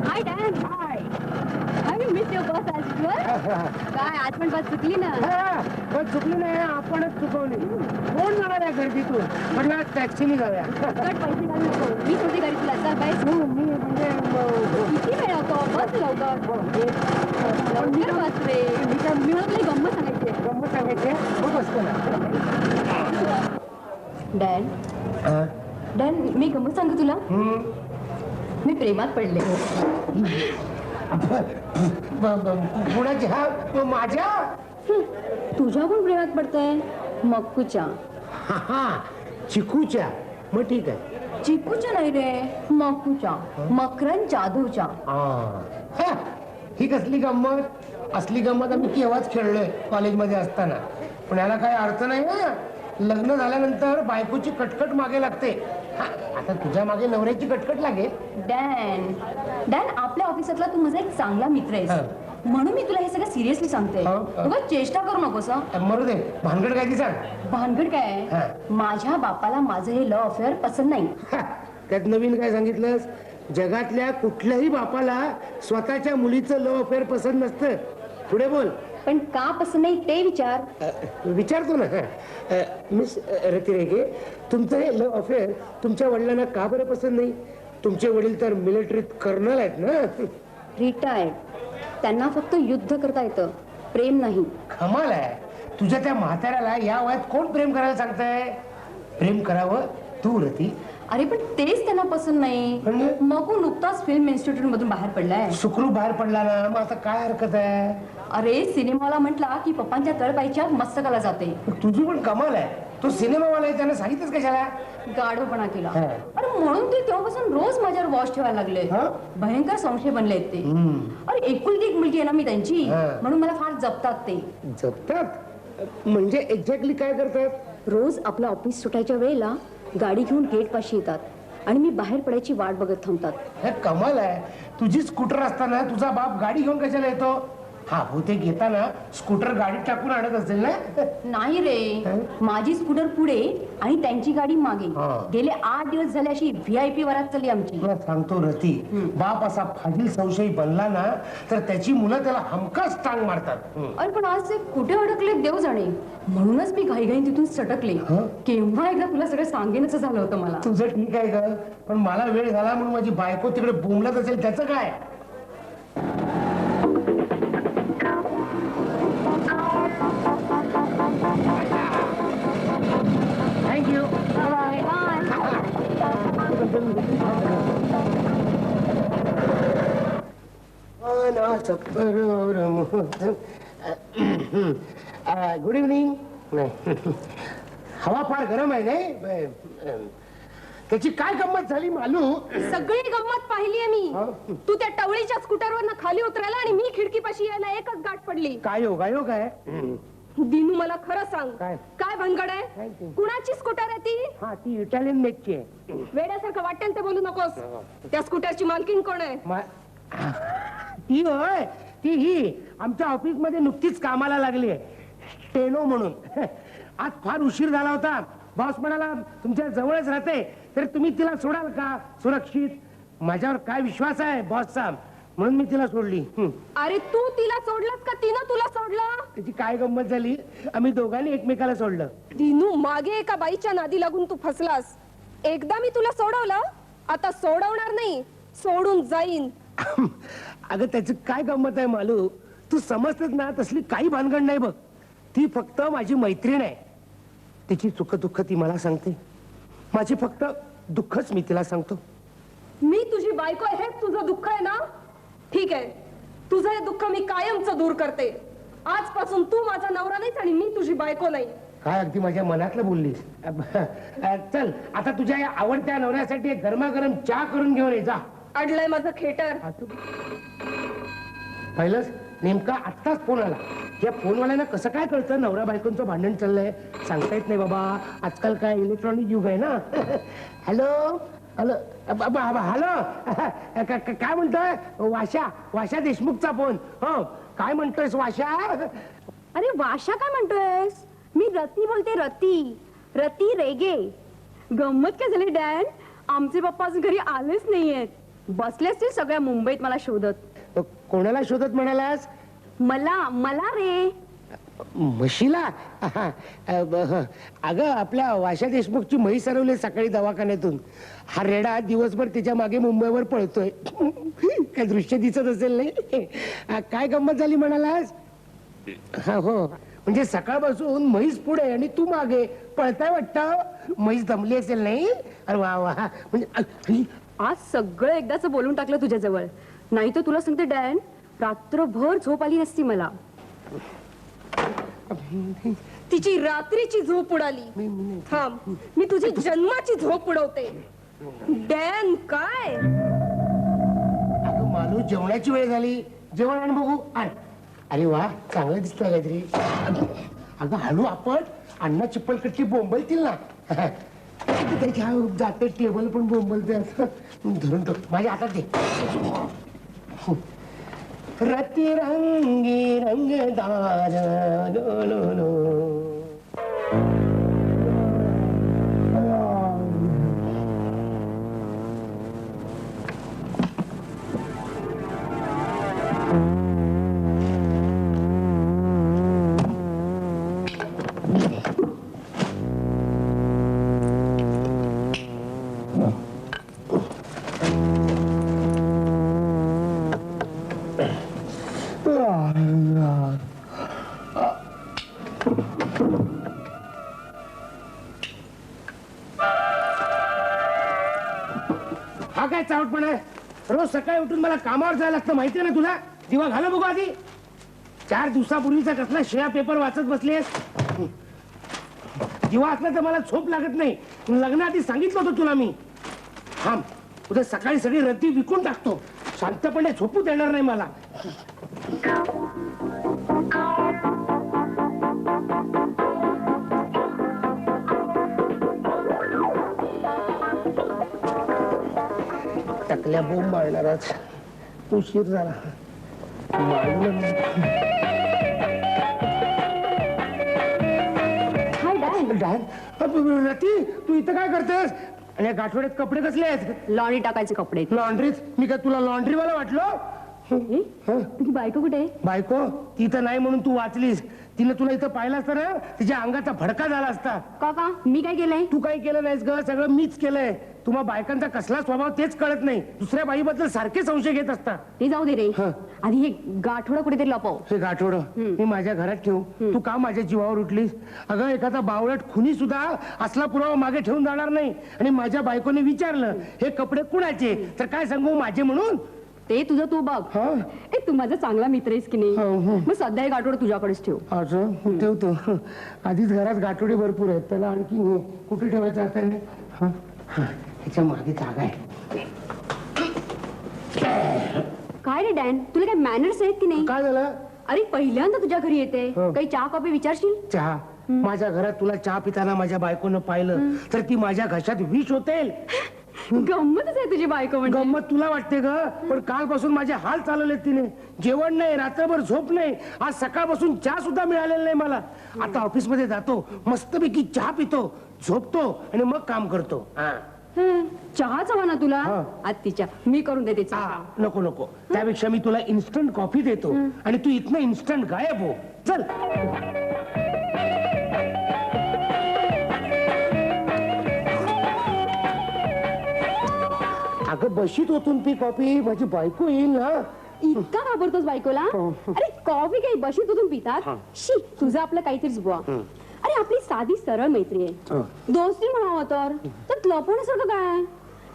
High dan. High. I miss your bus as your. काय आज पण बस चुकली ना? बस चुकली नाही, आपणच चुकवली. कोण जाणार आहे गर्दीतून? म्हटलं टॅक्सीने जाऊया. कट पैसे घालू नको. मी सोडते गाडी तुला. चल बाय. मी म्हणजे किती वेळ होतो? बस लवकर. लवकर बस रे. मी आपली गंमत सांगायची. गंमत सांगायचे मग बसतो ना. डॅन. डॅन मी गंमत सांगू तुला. मी प्रेमात पडले. कुणाची? हा माझ्या? तुझ्या पण प्रेमात पडतंय. मक्कूच्या. चिकूच्या? मग ठीक आहे. चिकूच्या नाही रे, मक्कूच्या. मकरन जाधवच्या. ही कसली गंमत? असली गंमत आम्ही केव्हाच खेळलोय कॉलेजमध्ये असताना. पण याला काही अर्थ नाही ना. लग्न झाल्यानंतर बायकोची कटकट मागे लागते. आता तुझ्या मागे नवऱ्याची कटकट लागेल. डॅन, डॅन आपल्या ऑफिसातला तू माझा एक चांगला मित्र आहेस. म्हणून मी तुला हे सगळं सिरियसली सांगते. उगाच चेष्टा करू नकोस. मरू दे. भानगड काय ती सांग. भानगड काय? माझ्या बापाला माझं हे लव्ह अफेअर पसंत नाही. त्यात नवीन काय सांगितलंस? जगातल्या कुठल्याही बापाला स्वतःच्या मुलीचं लव्ह अफेअर पसंत नसतं. पुढे बोल. पण का पसंत नाही ते विचार. विचारतो ना. मिस रतिरेखे, तुमचं हे लव्ह अफेअर तुमच्या वडिलांना का बरं पसंत नाही? तुमचे वडील तर मिलिटरीत कर्नल आहेत ना. रिटायर्ड. त्यांना फक्त युद्ध करता येतं, प्रेम नाही. कमाल आहे. तुझ्या त्या म्हाताऱ्याला या वयात कोण प्रेम करायला सांगताय? प्रेम करावं तू रती. अरे पण तेच त्यांना पसंत नाही. मग नुकताच फिल्म इन्स्टिट्यूट मधून बाहेर पडलाय. सुखरूप बाहेर पडला ना, मग आता काय हरकत आहे? अरे सिनेमाला म्हटला की पप्पांच्या तळपायच्या मस्तकाला जाते. तुझी पण कमाल आहे. तू सिनेमावाला आहे, त्यानं सांगितलंच कशाला? गाढवपणा केला. अरे म्हणून ते तेव्हापासून रोज माझ्यावर वॉच ठेवायला लागले. भयंकर संशय बनले ते. अरे एकुलती एक मुलगी आहे ना मी त्यांची, म्हणून मला फार जपतात ते. जपतात म्हणजे एक्झॅक्टली काय करतात? रोज आपलं ऑफिस सुटायच्या वेळेला गाडी घेऊन गेट पाशी येतात आणि मी बाहेर पडायची वाट बघत थांबतात. हे कमाल आहे. तुझी स्कूटर असताना तुझा बाप गाडी घेऊन कशाला येतो? हा बहुतेक येताना स्कूटर गाडीत टाकून आणत असेल ना. नाही रे, माझी स्कूटर पुढे आणि त्यांची गाडी मागे. गेले 8 दिवस झाले अशी VIP वरात चालली आमची. तुला सांगतो रती, बाप असा फाजील संशयी बनला ना तर त्याची मुलं त्याला हमखास टांग मारतात. अरे पण आज ते कुठे अडकले देव जाणे. म्हणूनच मी घाईघाईन तिथून सटकले. केव्हा एकदा तुला सगळं सांगेनच झालं होतं मला. तुझं ठीक आहे का? पण मला वेळ झाला म्हणून माझी बायको तिकडे बोंबलत असेल त्याचं काय? थँक्यू. Bye good evening. हवा फार गरम आहे नाही? त्याची काय गंमत झाली मालू? सगळी गंमत पाहिली आहे मी. तू त्या टवळीच्या स्कूटरवर खाली उतरायला आणि मी खिडकीपाशी यायला एकच गाठ पडली. काय योग आहे? दिनू मला खरं सांग, काय? काय भानगड आहे? कुणाची स्कूटर आहे ती? हा, ती इटालियन मेकची आहे. वेड्यासारखं वाटेल ते बोलू नकोस. त्या स्कूटरची मालकीण कोण आहे? ती होय, ती ही आमच्या ऑफिस मध्ये नुकतीच कामाला लागली आहे, स्टेनो म्हणून. आज फार उशीर झाला होता. बॉस म्हणाला तुमच्या जवळच राहते तर तुम्ही तिला सोडाल का सुरक्षित? माझ्यावर काय विश्वास आहे बॉसचा, म्हणून मी तिला सोडली. अरे तू तिला सोडलंस का तिनं तुला सोडलं? त्याची काय गंमत झाली, आम्ही दोघांनी एकमेकाला सोडलं. दिनू मागे एका बाईच्या नादी लागून तू फसलास. एकदा मी तुला सोडवलं, आता सोडवणार नाही, सोडून जाईन. अगं त्याची काय गंमत आहे मालू, तू समजतेस ना, तसली काही भानगड नाही बघ. ती फक्त माझी मैत्रीण आहे. तिची सुख दुःख ती मला सांगते, माझी फक्त दुःखच मी तिला सांगतो. मी तुझी बायको आहे, हेच तुझं दुःख आहे ना? ठीक आहे, तुझं हे दुःख मी कायमचं दूर करते. आजपासून तू माझा नवरा नाहीस आणि मी तुझी बायको नाही. काय अगदी माझ्या मनातलं बोललीस. चल आता तुझ्या या आवडत्या नवऱ्यासाठी एक गरमागरम चहा करून घेऊन ये जा. अडलंय माझं खेटर. पाहिलंच, नेमका आत्ताच फोन आला. या फोनवाल्यानं कसं काय कळतं नवरा बायकोंचं भांडण चाललंय? सांगता येत नाही बाबा, आजकाल काय इलेक्ट्रॉनिक युग आहे ना. हॅलो हॅलो हॅलो, काय म्हणतोय? वाशा देशमुखचा फोन. हो, काय म्हणतोयस वाशा? अरे अरे वाशा काय म्हणतोयस? मी रती बोलते, रती. रती रेगे. गंमत काय झाली डॅन? आमचे पप्पा अजून घरी आलेच नाहीयेत. बसले असतील सगळ्या मुंबईत मला शोधत. कोणाला शोधत म्हणालास? मला रे. म्हशीला? अगं आपल्या वाशा देशमुखची म्हैस हरवली सकाळी दवाखान्यातून. हा रेडा दिवसभर तिच्या मागे मुंबईवर पळतोय. काय दृश्य दिसत असेल नाही? काय गंमत झाली म्हणालास? हा हो, म्हणजे सकाळपासून म्हैस पुढे आणि तू मागे पळताय वाटतं. म्हैस दमली असेल नाही? अरे वा वा. म्हणजे आज सगळं एकदाच बोलून टाकलं तुझ्या जवळ. नाही तर तुला सांगते डॅन, रात्रभर झोप आली नसती मला. तिची रात्रीची झोप उडाली. थांब, मी तुझी जन्माची झोप उडवते. डॅन काय? अगं मालू, जेवणाची वेळ झाली. जेवण आण बघू. आण. अरे वा, चांगलं दिसतंय काहीतरी. अगं हळू, आपण अण्णा चिप्पलकट्टी बोंबलतील ना. त्याच्या जाते टेबल पण बोंबलते. धरून तो माझ्या हातात दे. रती रंगी रंगदार लो लो लो. हा काय चावटपणा आहे? रोज सकाळी उठून मला कामावर जायला लागतं, माहितीये ना तुला? दिवा घाला बघू आधी. 4 दिवसापूर्वीचा कसला शिळा पेपर वाचत बसलीस. दिवा असला तर मला झोप लागत नाही. लग्नाआधी सांगितलं होतं तुला मी. थांब, उद्या सकाळी सगळी रद्दी विकून टाकतो. शांतपणे झोपू देणार नाही मला. टकल्या बोंब मारणारच. उशीर झाला. रती, तू इथं काय करतेस? आणि गाठोड्यात कपडे कसले आहेत? लॉन्ड्री टाकायचे कपडे. लॉन्ड्रीत? मी काय तुला लॉन्ड्रीवाला वाटलो? तुझी बायको कुठे? बायको ती तर नाही म्हणून तू वाचलीस. तिने तुला इथं पाहिलं असतं ना, तिच्या अंगाचा भडका झाला असता. का? मी काय केलंय? तू काही केलं नाहीस ग, सगळं मीच केलंय. तुम्हा बायकांचा कसला स्वभाव तेच कळत नाही. दुसऱ्या बाईबद्दल सारखे संशय घेत असता. ते जाऊ दे रे. आधी हे गाठोडं कुठेतरी लपव. हे गाठोडं मी माझ्या घरात ठेवू? तू का माझ्या जीवावर उठलीस? अगं एखादा बावळट खुनी सुद्धा असला पुरावा मागे ठेवून जाणार नाही. आणि माझ्या बायकोने विचारलं हे कपडे कुणाचे, तर काय सांगू, माझे म्हणून? ते तुझं तू बघ. तू माझा चांगला मित्र आहेस की नाही? मग सध्या हे गाठोडं तुझ्याकडेच ठेव. असं ठेवतो. आधीच घरात गाठोडे भरपूर आहेत, त्याला आणखी कुठे ठेवायचं आता? ह्याच्या मागे जागा आहे. काय रे डॅन, तुला काय मॅनर्स आहेत की नाही? काय झालं? अरे पहिल्यांदा तुझ्या घरी येते, काही चहा कॉफी विचारशील? चहा? माझ्या घरात तुला चहा पिताना माझ्या बायकोनं पाहिलं तर ती माझ्या घशात विष होतेल. गंमतच आहे तुझी बायको म्हणजे. गंमत तुला वाटते ग, पण कालपासून माझे हाल चालवले तिने. जेवण नाही, रात्रभर झोप नाही. आज सकाळपासून चहा सुद्धा मिळालेला नाही मला. आता ऑफिस मध्ये जातो, मस्तपैकी चहा पितो, झोपतो आणि मग काम करतो. चहाच हवा ना तुला? आत्तीच्या मी करून देते चहा. नको नको, त्यापेक्षा मी तुला इन्स्टंट कॉफी देतो आणि तू इथनं इन्स्टंट गायब हो. चल. अगं बशीत होतून पी कॉफी, माझी बायको येईल ना. इतका घाबरतोस बायकोला? अरे कॉफी काही बशीत होतून पितात? शी, तुझं आपलं काहीतरीच बुवा. अरे आपली साधी सरळ मैत्री आहे, दोस्ती म्हणावं तर त्यात लपवण्यासारखं काय?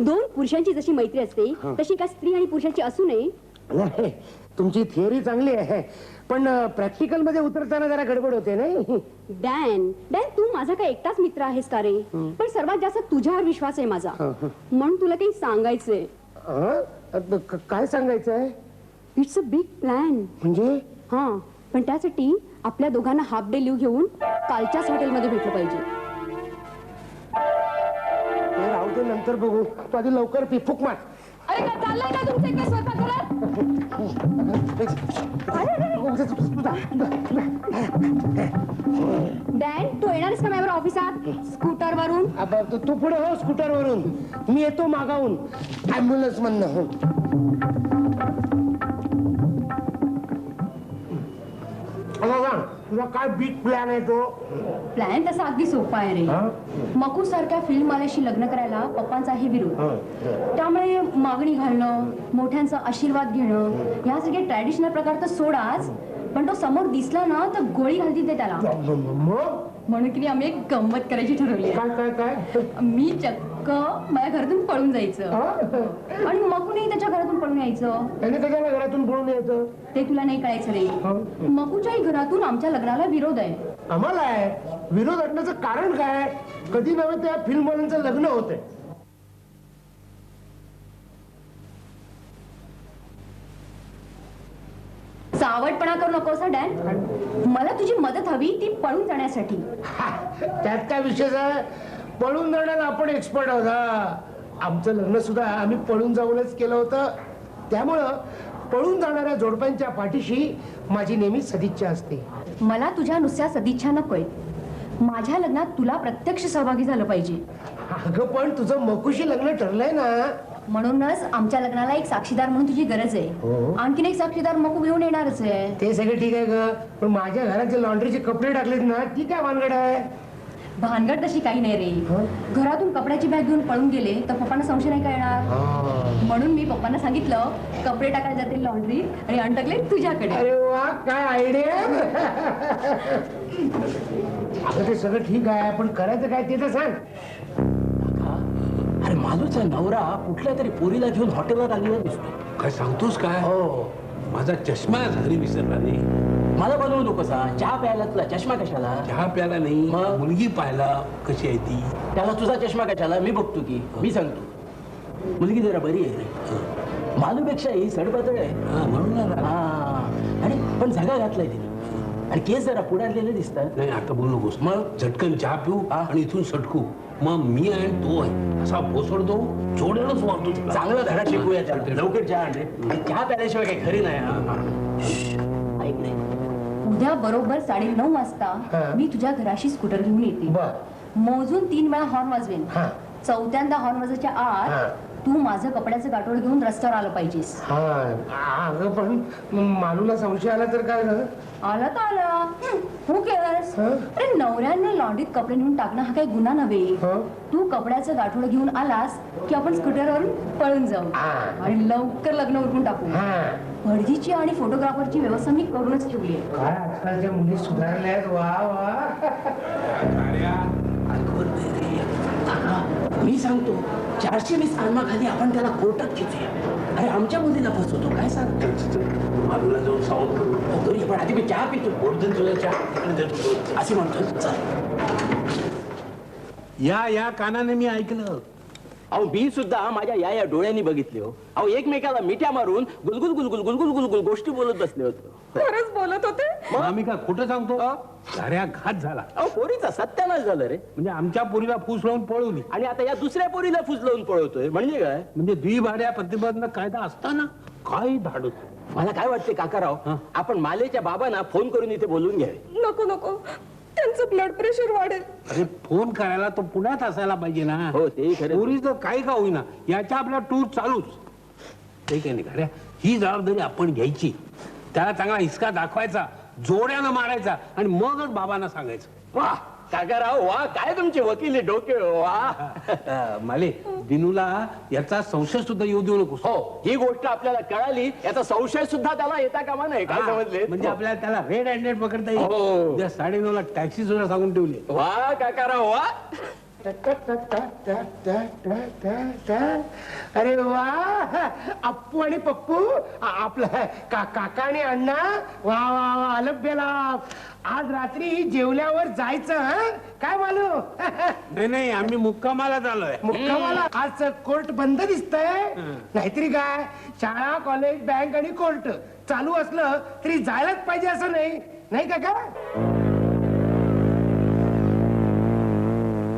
2 पुरुषांची जशी मैत्री असते तशी का स्त्री आणि पुरुषाची असू नये? तुमची थिअरी चांगली आहे, पण प्रॅक्टिकल मध्ये उतरताना जरा गडबड होते नाही? डॅन, तू माझा काय एकटाच मित्र आहेस का रे? पण सर्वात जास्त तुझ्यावर विश्वास आहे माझा, म्हणून तुला काही सांगायचंय. काय सांगायचंय? It's a big plan. म्हणजे? पण त्यासाठी आपल्या दोघांना हाफ डे लिव्ह घेऊन कालच्याच हॉटेलमध्ये भेटलं पाहिजे. राहू दे, नंतर बघू. तू आधी लवकर पी, फुक मार. अरे काय चाललंय का तुमचं इकडे स्वयंपाकघरात? डॅन तू येणारच का माझ्यावर ऑफिसात स्कूटर वरून? तू पुढे हो स्कूटर वरून, मी येतो मागाहून ऍम्ब्युलन्स मधनं. सांग तुझा काय बिग प्लॅन आहे तो? प्लॅन तसा अगदी सोपा आहे रे. मकू सारख्या फिल्म मालेशी लग्न करायला पप्पांचा आहे विरोध. त्यामुळे मागणी घालणं, मोठ्यांचा आशीर्वाद घेणं यासारखे ट्रॅडिशनल प्रकार तर सोडाच, पण तो समोर दिसला ना तर गोळी घालतील ते त्याला. म्हणून की आम्ही एक गंमत करायची ठरवली. काय काय काय? मी चक्क माझ्या घरातून पळून जायचं आणि मकूनही त्याच्या घरातून पळून यायचं. त्याने कशाला घरातून पळून यायचं ते तुला नाही कळायचं रे. मकूच्याही घरातून आमच्या लग्नाला विरोध आहे. आम्हाला आहे विरोध असण्याचं कारण काय? कधी नव्हे त्या फिल्म वाल्यांचं लग्न होतंय. सावटपणा करू नकोस डॅन. मला तुझी मदत हवी ती पळून जाण्यासाठी. त्यात काय विषय आहे? पळून जाण्याला आपण एक्सपर्ट आहोत. आमचं लग्न सुद्धा आम्ही पळून जाऊनच केलं होतं. त्यामुळं पळून जाणाऱ्या जोडप्यांच्या पाठीशी माझी नेहमी सदिच्छा असते. मला तुझ्या नुसत्या सदिच्छा नकोय. माझ्या लग्नात तुला प्रत्यक्ष सहभागी झालं पाहिजे. अगं पण तुझं मकुशी लग्न ठरलंय ना. म्हणूनच आमच्या लग्नाला एक साक्षीदार म्हणून तुझी गरज आहे. आणखीन एक साक्षीदार मकू घेऊन येणारच आहे. ते सगळं ठीक आहे ग, पण माझ्या घरात जे लॉन्ड्रीचे कपडे टाकलेत ना ती काय भानगड आहे? भानगड तशी काही नाही रे. घरातून कपड्याची बॅग घेऊन पळून गेले तर पप्पांना संशय नाही कळणार. म्हणून मी पप्पांना सांगितलं कपडे टाकायला जाते लॉन्ड्री आणि अटकले तुझ्याकडे. अरे वा काय आयडिया. अगं ते सगळं ठीक आहे, पण करायचं काय ते तर सांग. अरे मालूचा नवरा कुठल्या तरी पोरीला घेऊन हॉटेलवर आलेला दिसतो. काय सांगतोस काय? हो, माझा चष्मा घरी विसरला नाही. मला बनवू नको सा. चहा प्यायला तुला चष्मा कशाला? चहा प्याला नाही, मग? मुलगी पाहायला कशी आहे ती. त्याला तुझा चष्मा कशाला? मी बघतो की. मी सांगतो मुलगी जरा बरी आहे रे. मालूपेक्षा ही सडपातळ आहे. म्हणून ना. हा, आणि पण झगा घातलाय तिने आणि केस जरा पुढारलेले दिसतात. नाही आता बोलू नकोस. मग झटकन चहा पिऊ आणि इथून सटकू. मग मी आहे आणि तो आहे असा भोसडतो, जोड्यानच वाढतो तिला. चांगला धडा शिकूया त्याला. लवकर चहा आणले आणि चहा प्यायल्याशिवाय काही खरी नाही. ऐक नाही, उद्या बरोबर 9:30 वाजता मी तुझ्या घराशी स्कूटर घेऊन येते. बर. मोजून 3 वेळा हॉर्न वाजवेन. हा. चौथ्यांदा हॉर्न वाजायच्या आत तू माझं कपड्याचं गाठोड घेऊन रस्त्यावर आलं पाहिजेस. अगं पण मालूला संशय आला तर काय झालं? आला तर आला. हो केलंस. अरे नवऱ्याने लॉन्ड्रीत कपडे नेऊन टाकणं हा काही गुन्हा नव्हे. तू कपड्याचं गाठोड घेऊन आलास की आपण स्कूटरवरून पळून जाऊ आणि लवकर लग्न उरकून टाकू. भटजीची आणि फोटोग्राफरची व्यवस्था मी करूनच ठेवली आहे. काय आजकालच्या मुली सुधारल्यात. वा वा. मी सांगतो 420 खाली आपण त्याला कोर्टात घेतोय. अरे आमच्या मुलीला फसवतो काय सांग. मालूला जाऊन सावध करू. तरी पण आधी मी चहा पितो. गोर्धन तुझा चहा असे म्हणतो. चल. या कानाने मी ऐकलं. अहो मी सुद्धा माझ्या या डोळ्यांनी बघितले हो. अहो एकमेकाला मिठ्या मारून गुलगुल गुलगुल गुलगुल गुलगुल गोष्टी बोलत बसले होते. खरंच बोलत होते. मग आम्ही काय खोटं सांगतो? साऱ्या घात झाला. अहो पोरीचा सत्यानाश झालं रे. म्हणजे आमच्या पोरीला फूस लावून पळवली आणि आता या दुसऱ्या पोरीला फुस लावून पळवतोय म्हणजे काय? म्हणजे द्विभाड्या प्रतिबंध कायदा असताना काय धाडस. मला काय वाटते काकाराव, आपण मालेच्या बाबांना फोन करून इथे बोलून घ्यावे. नको नको, त्यांचं ब्लड प्रेशर वाढेल. अरे फोन करायला तो पुण्यात असायला पाहिजे ना. हो तेही खरं. पोरीचं काही का होईना याच्या आपला टूर चालूच. ठीक आहे नाही ही जबाबदारी आपण घ्यायची. त्याला चांगला हिसका दाखवायचा, जोड्यानं मारायचा आणि मगच बाबांना सांगायचं. वा काकाराव वा, काय तुमची वकिली डोके वा. माले दिनूला याचा संशय सुद्धा येऊ देऊ नकोस. हो ही गोष्ट आपल्याला कळाली याचा संशय सुद्धा त्याला येता कामा नाही. काय समजले? म्हणजे आपल्याला त्याला रेड हँडेड पकडता हो. येईल. उद्या 9:30 टॅक्सी सुद्धा सांगून ठेवली. वा काकाराव वा. अरे वा. अप्पू आणि पप्पू आपला काका आणि अण्णा. वा वा वा. अलभ्य लाभ. आज रात्री जेवल्यावर जायचं. काय मालू? नाही आम्ही मुक्कामाला चाललोय. मुक्कामाला? आज कोर्ट बंद दिसतंय. नाहीतरी काय, शाळा कॉलेज बँक आणि कोर्ट चालू असलं तरी जायलाच पाहिजे असं नाही, नाही का?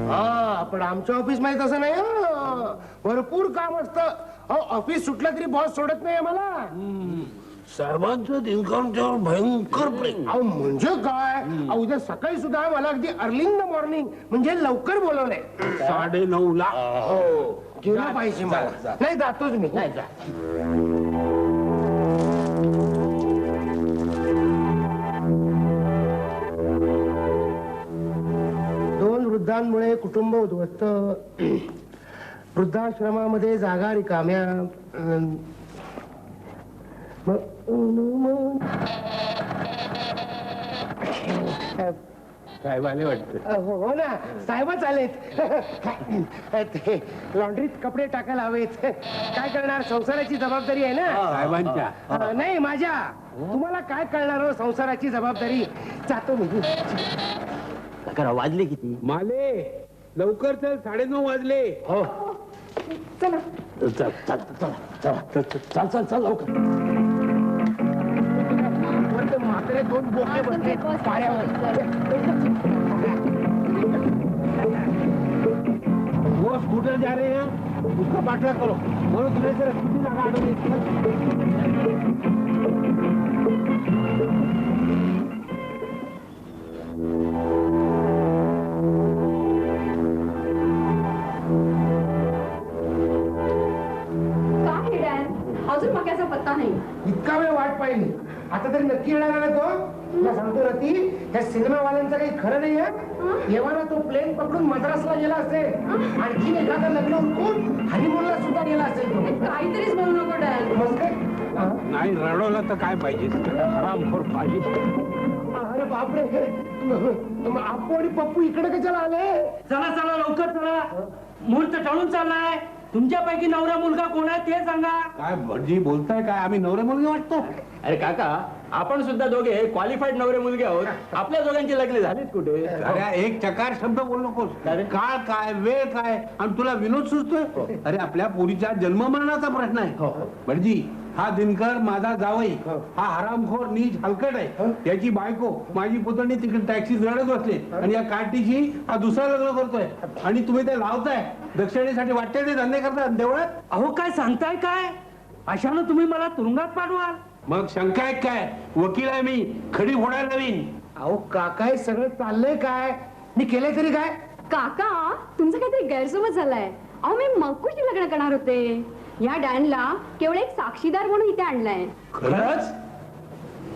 हा पण आमच्या ऑफिस मध्ये तसं नाही. भरपूर काम असतं. अहो ऑफिस सुटलं तरी बॉस सोडत नाही आम्हाला. साहेबांचं दिनकरांच्यावर भयंकर प्रेम. अहो म्हणजे काय, अहो उद्या सकाळी सुद्धा मला अगदी अर्ली इन द मॉर्निंग म्हणजे लवकर बोलवलंय. 9:30 हो गेला पाहिजे मला. नाही जातोच मी. नाही जा. दोन वृद्धांमुळे कुटुंब उद्ध्वस्त. वृद्धाश्रमामध्ये जागा रिकाम्या. साहेब आले वाटतं. हो ना साहेबच आलेत. ते लॉन्ड्रीत कपडे टाकायला हवेत. काय करणार, संसाराची जबाबदारी आहे ना. साहेबांच्या नाही माझ्या. तुम्हाला काय कळणार हो संसाराची जबाबदारी. जातो मी. काका वाजले किती? माले लवकर चल, 9:30 वाजले. हो चल लवकर. म्हातारे दोन बोके बसले पाऱ्यावर. वो स्कूटर जा रहे हैं, उसका बाटला करो. म्हणून तुम्ही जरा किती जागा अडवली. काय हे डॅन, अजून मक्याचा पत्ता नाही. इतका वेळ वाट पाहिली, आता तरी नक्की येणार आहे तो. तुला सांगतो रती, त्या सिनेमावाल्यांचं काही खरं नाही आहे. येवाना तो प्लेन पकडून मद्रासला गेला असेल. आणखी एखादा लग्न उरकून हनीमूनला सुद्धा गेला असेल तो. काहीतरीच म्हणू नको डॅन. मग काय? नाही रडवलं तर काय पाहिजे, हरामखोर पाहिजे. अरे बापरे, आपू आणि पप्पू इकडे कशाला आले? चला चला लवकर चला, मुहूर्त टळून चाललाय. तुमच्यापैकी नवरा मुलगा कोण आहे ते सांगा. काय भटजी बोलताय काय, आम्ही नवरे मुलगे वाटतो. अरे काका, आपण सुद्धा दोघे क्वालिफाईड नवरे मुलगे आहोत. आपल्या दोघांची लग्न झालीत कुठे? अरे एक चकार शब्द बोल नकोस. काळ काय, वेळ काय, आणि तुला विनोद सुचतोय. अरे आपल्या पोरीच्या जन्म मरणाचा प्रश्न आहे. भटजी, हा दिनकर माझा जावई, हा हरामखोर नीच हलकट आहे. याची बायको माझी पुतणी तिकडे टॅक्सीत रडत बसले, आणि या कार्टीशी हा दुसरा लग्न करतोय. आणि तुम्ही ते लावताय दक्षिणेसाठी वाटते ते धंदे करताय देवळात. अहो काय सांगताय काय, अशानं तुम्ही मला तुरुंगात पाठवाल. मग शंका आहे काय, वकील आहे मी, खडी फोडायला नवीन. अहो काका, हे सगळं चाललंय काय? मी केलंय तरी काय? काका, तुमचा काहीतरी गैरसमज झालाय. अहो मी मकुशी लग्न करणार होते. या डॅनला केवळ एक साक्षीदार म्हणून इथे आणलाय. खरंच?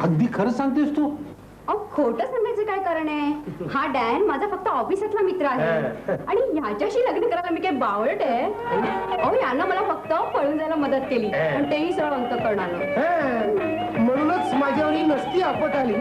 अगदी खरंच सांगतेस तू? अहो खोटं सांगायचं काय कारण आहे. हा डॅन माझा फक्त ऑफिसातला मित्र आहे, आणि ह्याच्याशी लग्न करायला मी काही बावळट आहे. अहो यानं मला फक्त पळून जायला मदत केली, पण तेही सरळ अंत करणार. म्हणूनच माझ्यावर ही नसती आपत आली.